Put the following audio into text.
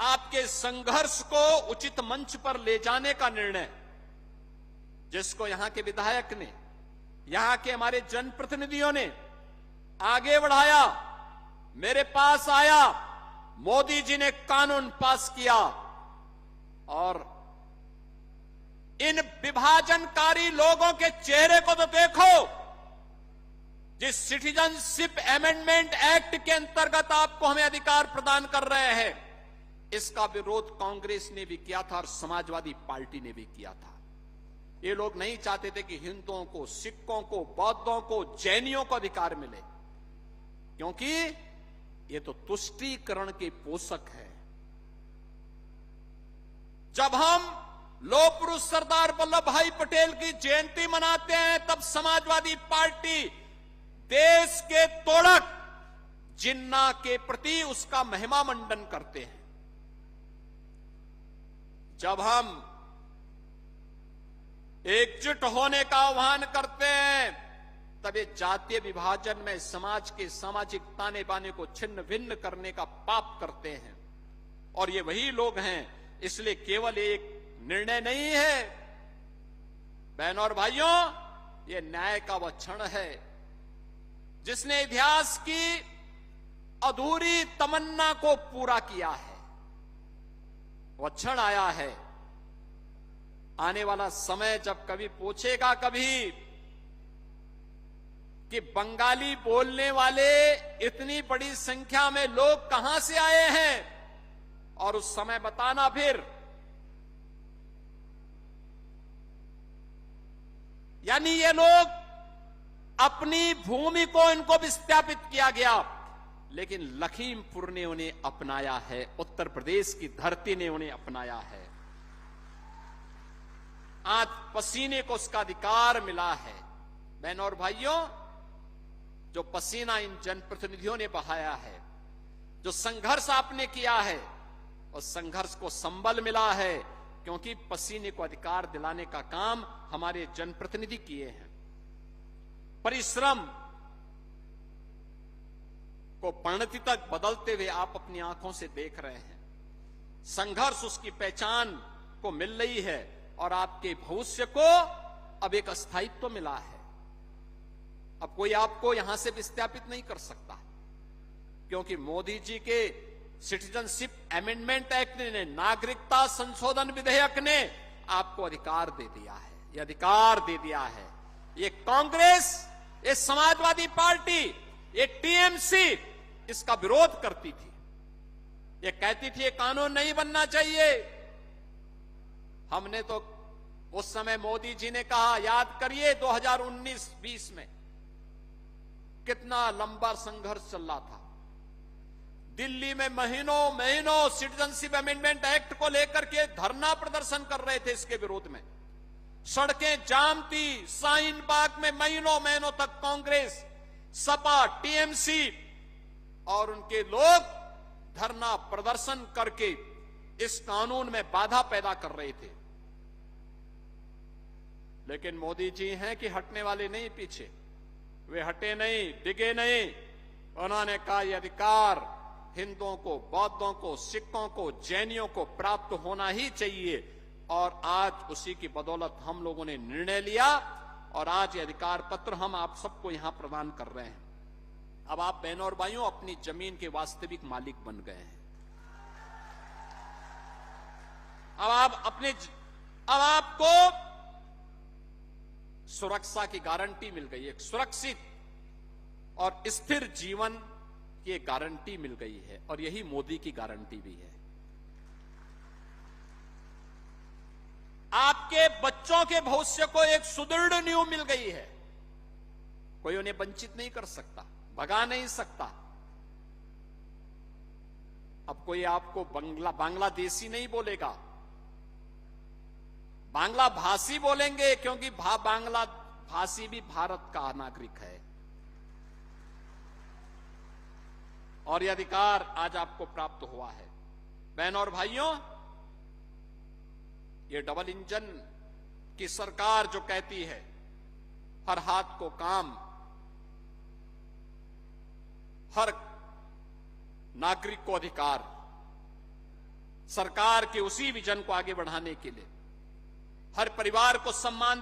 आपके संघर्ष को उचित मंच पर ले जाने का निर्णय, जिसको यहां के विधायक ने, यहां के हमारे जनप्रतिनिधियों ने आगे बढ़ाया, मेरे पास आया, मोदी जी ने कानून पास किया और इन विभाजनकारी लोगों के चेहरे को तो देखो। जिस सिटीजनशिप अमेंडमेंट एक्ट के अंतर्गत आपको हमें अधिकार प्रदान कर रहे हैं, इसका विरोध कांग्रेस ने भी किया था और समाजवादी पार्टी ने भी किया था। ये लोग नहीं चाहते थे कि हिंदुओं को, सिखों को, बौद्धों को, जैनियों को अधिकार मिले, क्योंकि ये तो तुष्टीकरण के पोषक है। जब हम लौह पुरुष सरदार वल्लभ भाई पटेल की जयंती मनाते हैं, तब समाजवादी पार्टी देश के तोड़क जिन्ना के प्रति उसका महिमा मंडन करते हैं। जब हम एकजुट होने का आह्वान करते हैं, तब ये जातीय विभाजन में समाज के सामाजिक ताने बाने को छिन्न भिन्न करने का पाप करते हैं। और ये वही लोग हैं, इसलिए केवल एक निर्णय नहीं है बहनों और भाइयों, ये न्याय का वह क्षण है जिसने इतिहास की अधूरी तमन्ना को पूरा किया है। वह क्षण आया है। आने वाला समय जब कभी पूछेगा कभी कि बंगाली बोलने वाले इतनी बड़ी संख्या में लोग कहां से आए हैं, और उस समय बताना फिर, यानी ये लोग अपनी भूमि को इनको विस्थापित किया गया, लेकिन लखीमपुर ने उन्हें अपनाया है, उत्तर प्रदेश की धरती ने उन्हें अपनाया है। आज पसीने को उसका अधिकार मिला है। बहनों और भाइयों, जो पसीना इन जनप्रतिनिधियों ने बहाया है, जो संघर्ष आपने किया है, उस संघर्ष को संबल मिला है, क्योंकि पसीने को अधिकार दिलाने का काम हमारे जनप्रतिनिधि किए हैं। परिश्रम को परिणति तक बदलते हुए आप अपनी आंखों से देख रहे हैं। संघर्ष उसकी पहचान को मिल रही है और आपके भविष्य को अब एक स्थायित्व मिला है। अब कोई आपको यहां से विस्थापित नहीं कर सकता, क्योंकि मोदी जी के सिटीजनशिप अमेंडमेंट एक्ट ने, नागरिकता संशोधन विधेयक ने आपको अधिकार दे दिया है। ये अधिकार दे दिया है। ये कांग्रेस, ये समाजवादी पार्टी, ये टीएमसी इसका विरोध करती थी। ये कहती थी ये कानून नहीं बनना चाहिए। हमने तो उस समय मोदी जी ने कहा, याद करिए 2019-20 में कितना लंबा संघर्ष चल रहा था। दिल्ली में महीनों सिटीजनशिप अमेंडमेंट एक्ट को लेकर के धरना प्रदर्शन कर रहे थे। इसके विरोध में सड़कें जाम थी। शाहीन बाग में महीनों तक कांग्रेस, सपा, टीएमसी और उनके लोग धरना प्रदर्शन करके इस कानून में बाधा पैदा कर रहे थे। लेकिन मोदी जी हैं कि हटने वाले नहीं पीछे। वे हटे नहीं, डिगे नहीं। उन्होंने कहा यह अधिकार हिंदुओं को, बौद्धों को, सिखों को, जैनियों को प्राप्त होना ही चाहिए। और आज उसी की बदौलत हम लोगों ने निर्णय लिया और आज ये अधिकार पत्र हम आप सबको यहां प्रदान कर रहे हैं। अब आप बहनों और भाइयों अपनी जमीन के वास्तविक मालिक बन गए हैं। अब आपको सुरक्षा की गारंटी मिल गई। एक सुरक्षित और स्थिर जीवन की गारंटी मिल गई है, और यही मोदी की गारंटी भी है। आपके बच्चों के भविष्य को एक सुदृढ़ नींव मिल गई है। कोई उन्हें वंचित नहीं कर सकता, भगा नहीं सकता। अब कोई आपको बांग्लादेशी नहीं बोलेगा, बांग्ला भाषी बोलेंगे, क्योंकि बांग्ला भाषी भी भारत का नागरिक है। और यह अधिकार आज आपको प्राप्त हुआ है। बहनों और भाइयों, ये डबल इंजन की सरकार जो कहती है हर हाथ को काम, हर नागरिक को अधिकार, सरकार के उसी विजन को आगे बढ़ाने के लिए हर परिवार को सम्मान